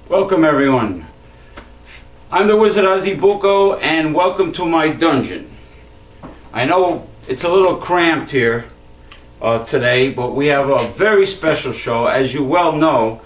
Welcome everyone. I'm the Wizard Ozzie Bucco and welcome to my dungeon. I know it's a little cramped here today, but we have a very special show. As you well know,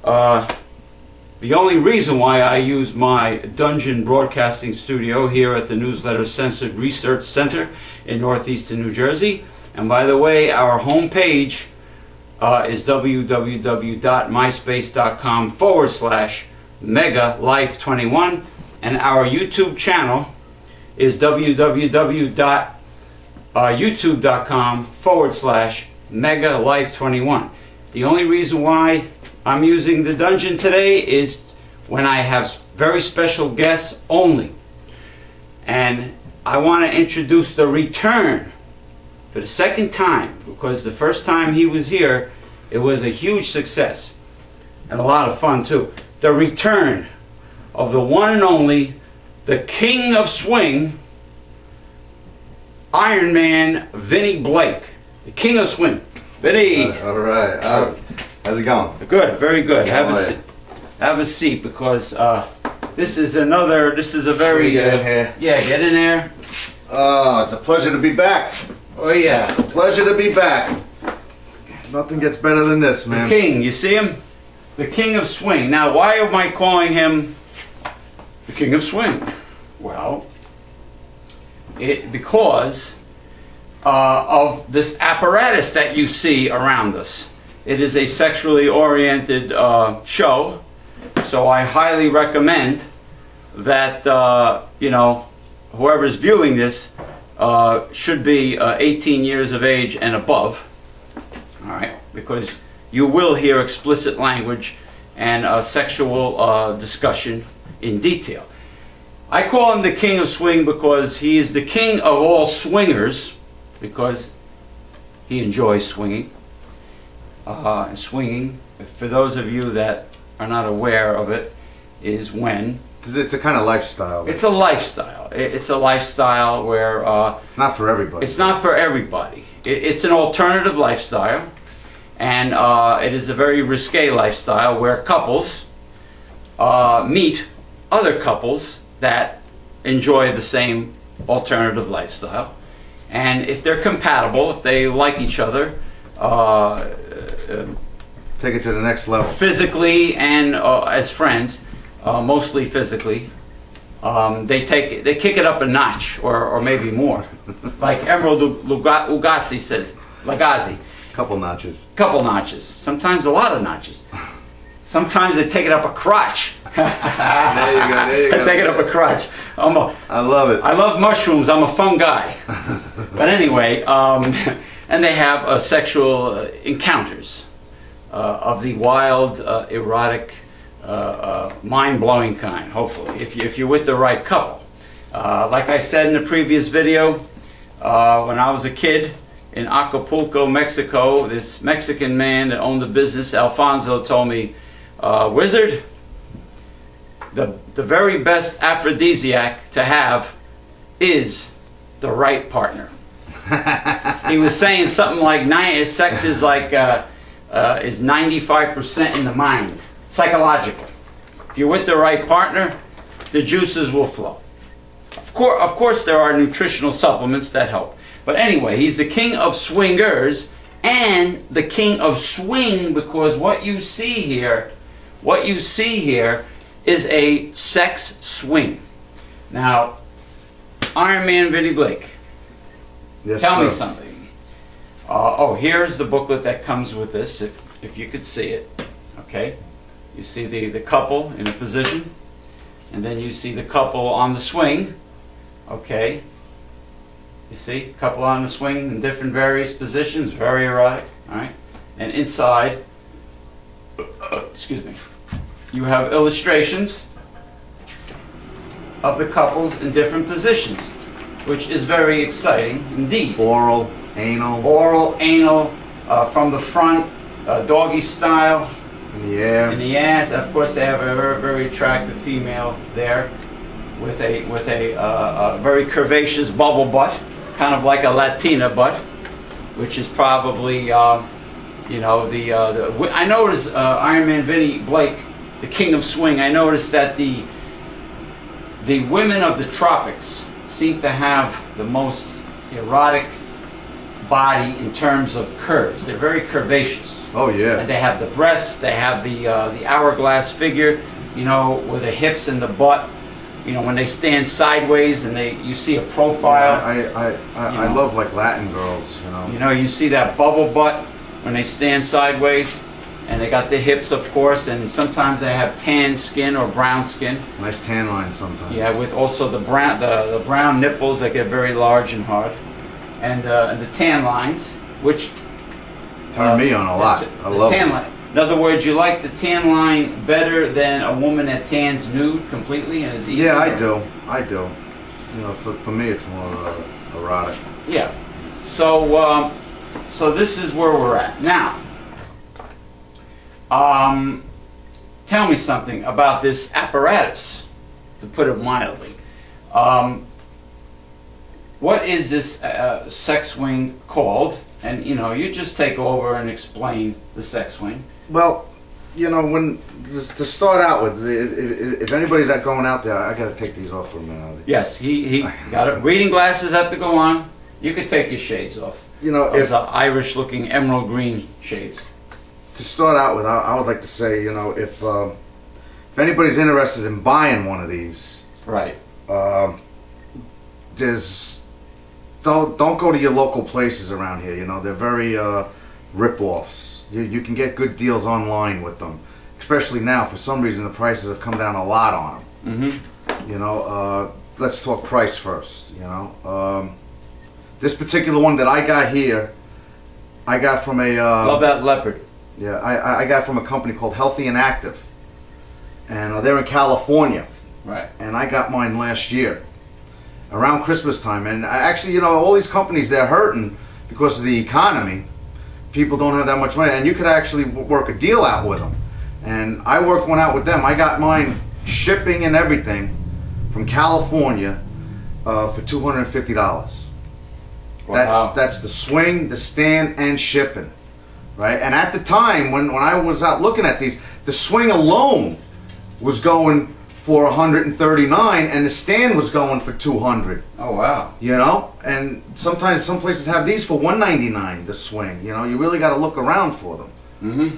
the only reason why I use my dungeon broadcasting studio here at the Newsletter Censored Research Center in northeastern New Jersey, and by the way, our homepage is www.myspace.com/megalife21, and our YouTube channel is www.youtube.com/megalife21. The only reason why I'm using the dungeon today is when I have very special guests only, and I want to introduce the return for the second time, because the first time he was here, it was a huge success and a lot of fun too. The return of the one and only, the King of Swing, Ironman Vinnie Blake. The King of Swing. Vinnie! All right. How's it going? Good, very good. Have a seat, because this is a very... Get in here. Yeah, get in there. Oh, it's a pleasure to be back. Oh yeah. It's a pleasure to be back. Nothing gets better than this, man. The King, you see him? The King of Swing. Now, why am I calling him the King of Swing? Well, because of this apparatus that you see around us. It is a sexually oriented show, so I highly recommend that you know, whoever's viewing this should be 18 years of age and above. All right, because you will hear explicit language and sexual discussion in detail. I call him the King of Swing because he is the king of all swingers, because he enjoys swinging. And swinging, for those of you that are not aware of it, is when... It's a kind of lifestyle. It's a lifestyle. It's a lifestyle where... it's not for everybody. It's not for everybody. It's an alternative lifestyle, and it is a very risque lifestyle where couples meet other couples that enjoy the same alternative lifestyle, and if they're compatible, if they like each other, take it to the next level, physically and as friends, mostly physically, they kick it up a notch, or maybe more. Like Emerald Lagasse says, couple notches. Couple notches. Sometimes a lot of notches. Sometimes they take it up a crotch. There you go. There you go. Take it up a crotch. I love it. I love mushrooms. I'm a fun guy. But anyway, and they have sexual encounters of the wild, erotic, mind-blowing kind, hopefully, if you're with the right couple. Like I said in the previous video, when I was a kid in Acapulco, Mexico, this Mexican man that owned the business, Alfonso, told me, Wizard, the very best aphrodisiac to have is the right partner. He was saying something like sex is like is 95% in the mind, psychological. If you're with the right partner, the juices will flow. Of course there are nutritional supplements that help. But anyway, he's the king of swingers and the king of swing, because what you see here is a sex swing. Now, Ironman Vinnie Blake, yes, tell me sir. something. Oh, here's the booklet that comes with this, if you could see it. Okay, you see the couple in a position, and then you see the couple on the swing. Okay, you see, couple on the swing in different various positions, very erotic. All right, and inside, excuse me, you have illustrations of the couples in different positions, which is very exciting indeed. Oral, anal, from the front, doggy style, in the air, in the ass, and of course they have a very, very attractive female there with a very curvaceous bubble butt, kind of like a Latina butt, which is probably you know, I noticed Ironman Vinnie Blake the king of swing. I noticed that the women of the tropics seem to have the most erotic body in terms of curves. They're very curvaceous. Oh yeah. And they have the breasts, they have the hourglass figure, you know, with the hips and the butt. You know, when they stand sideways and you see a profile. Yeah, I love like Latin girls, you know. You know, you see that bubble butt when they stand sideways, and they got the hips, of course, and sometimes they have tan skin or brown skin. Nice tan lines sometimes. Yeah, with also the brown nipples that get very large and hard, and the tan lines, which turn me on a lot. I love tan it. line. In other words, you like the tan line better than a woman that tans nude completely and is easy? Yeah, I do. I do. You know, for me, it's more erotic. Yeah. So, so this is where we're at now. Tell me something about this apparatus, to put it mildly. What is this sex swing called? And you know, you just take over and explain the sex swing. Well, you know, to start out with, if anybody's going out there, I got to take these off for a minute. Yes, he got it. Reading glasses have to go on. You could take your shades off. You know, those are Irish-looking emerald green shades. To start out with, I would like to say, you know, if anybody's interested in buying one of these, right? Don't go to your local places around here. You know, they're very rip-offs. You can get good deals online with them, especially now. For some reason, the prices have come down a lot on them. Mm-hmm. You know, let's talk price first. You know, this particular one that I got here, I got from a love that leopard. Yeah, I got from a company called Healthy and Active, and they're in California. Right. And I got mine last year, around Christmas time. And actually, you know, all these companies, they're hurting because of the economy. People don't have that much money, and you could actually work a deal out with them. And I worked one out with them. I got mine shipping and everything from California for $250. Wow. That's the swing, the stand, and shipping, right? And at the time when I was out looking at these, the swing alone was going for $139, and the stand was going for $200. Oh wow! You know, and sometimes some places have these for $199. The swing, you know, you really got to look around for them. Mm-hmm.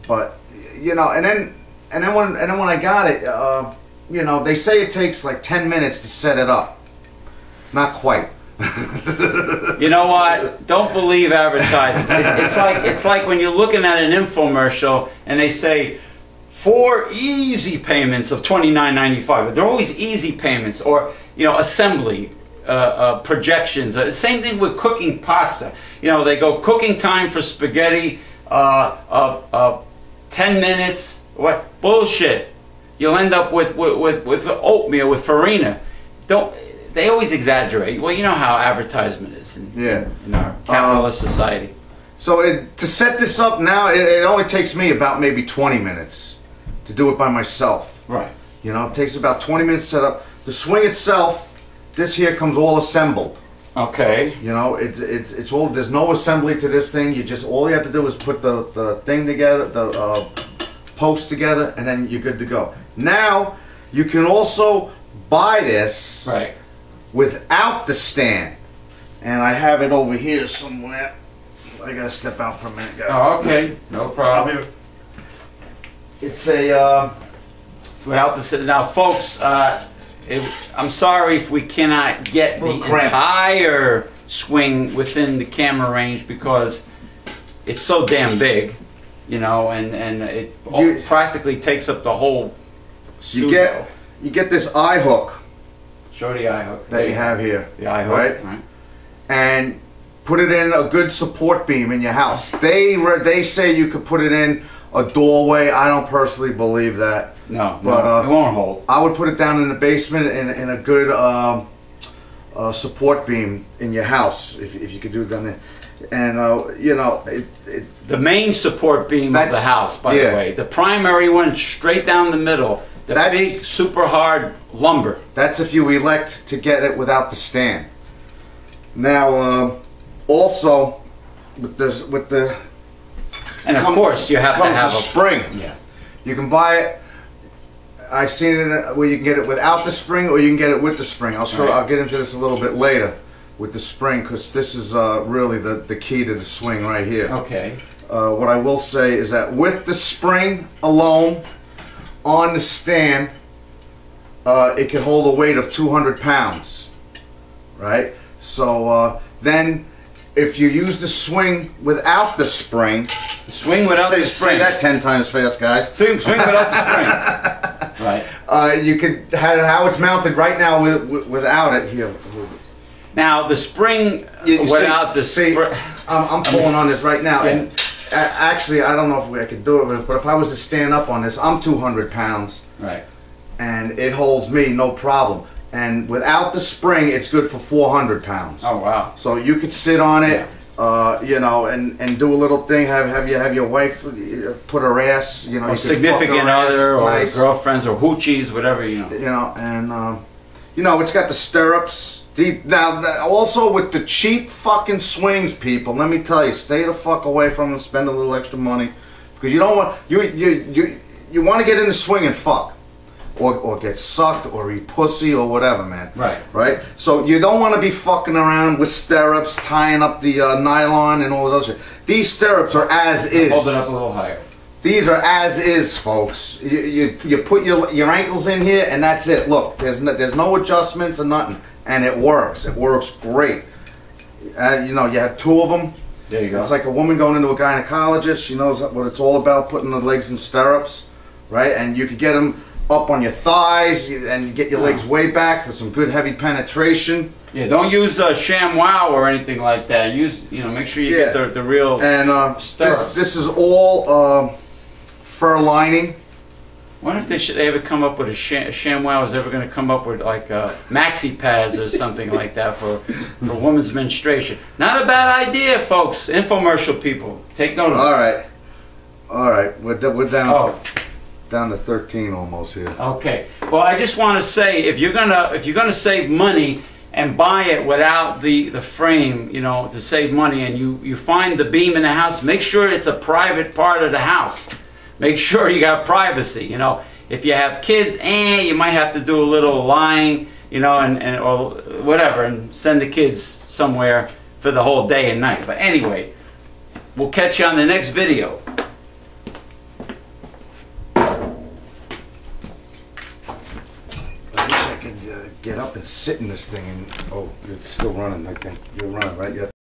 But you know, and then when I got it, you know, they say it takes like 10 minutes to set it up. Not quite. You know what? Don't believe advertising. It's like when you're looking at an infomercial and they say 4 easy payments of $29.95. They're always easy payments, or you know, assembly projections. Same thing with cooking pasta. You know, they go cooking time for spaghetti 10 minutes. What bullshit? You'll end up with oatmeal with farina. They always exaggerate. Well, you know how advertisement is in our capitalist society. So to set this up now, it only takes me about maybe 20 minutes to do it by myself. Right. You know, it takes about 20 minutes to set up. The swing itself, this here comes all assembled. Okay. You know, it's all. There's no assembly to this thing. All you have to do is put the thing together, the post together, and then you're good to go. Now you can also buy this without the stand, and I have it over here somewhere. I gotta step out for a minute, guys. Oh, okay, no problem. It's a without the now, folks. I'm sorry if we cannot get the entire swing within the camera range because it's so damn big, you know, and it practically takes up the whole studio. You get this eye hook. Show the eye hook that you have here. The eye hook, right? And put it in a good support beam in your house. They say you could put it in a doorway. I don't personally believe that. No, but it won't hold. I would put it down in the basement in a good support beam in your house if you could do it down there. And you know, the main support beam of the house, by the way, the primary one straight down the middle. That's big, super hard lumber. That's if you elect to get it without the stand. Now, also with the and of course you have to have a spring. Yeah. You can buy it. I've seen it where you can get it without the spring, or you can get it with the spring. I'll show. Right. I'll get into this a little bit later with the spring, because this is really the key to the swing right here. Okay. What I will say is that with the spring alone on the stand, it can hold a weight of 200 pounds, right? So then if you use the swing without the spring, Swing without the spring. Say that 10 times fast, guys. Swing without the spring. Right. You could have how it's mounted right now without it here. Now the spring without the spring. I'm pulling on this right now, and actually I don't know if I could do it, but if I was to stand up on this, I'm 200 pounds. Right. And it holds me no problem. And without the spring, it's good for 400 pounds. Oh wow! So you could sit on it, you know, and do a little thing. Have your wife put her ass, you know, or significant other, or nice. Girlfriends, or hoochies, whatever, you know. You know, and you know, it's got the stirrups. Now, also with the cheap fucking swings, people, let me tell you, stay the fuck away from them. Spend a little extra money, because you don't want you want to get in the swing and fuck. Or get sucked, or eat pussy, or whatever, man. Right. Right? So you don't want to be fucking around with stirrups, tying up the nylon and all of those shit. These stirrups are as is. Hold it up a little higher. These are as is, folks. You put your ankles in here, and that's it. Look, there's no adjustments or nothing, and it works. It works great. You know, you have two of them. There you go. It's like a woman going into a gynecologist. She knows what it's all about, putting the legs in stirrups, right? And you could get them up on your thighs, and you get your legs way back for some good heavy penetration. Yeah, don't use ShamWow or anything like that. Use, you know, make sure you get the real. And stirrups. this is all fur lining. I wonder if they ever come up with ShamWow is ever going to come up with like maxi pads or something like that for women's menstruation. Not a bad idea, folks. Infomercial people, take note of it. All right, we're down. Oh. Down to 13 almost here. Okay. Well, I just want to say, if you're gonna save money and buy it without the frame, you know, to save money, and you find the beam in the house, make sure it's a private part of the house. Make sure you got privacy. You know, if you have kids, you might have to do a little lying, you know, and or whatever, and send the kids somewhere for the whole day and night. But anyway, we'll catch you on the next video. Get up and sit in this thing, and oh, it's still running. I think you're running, right? Yeah.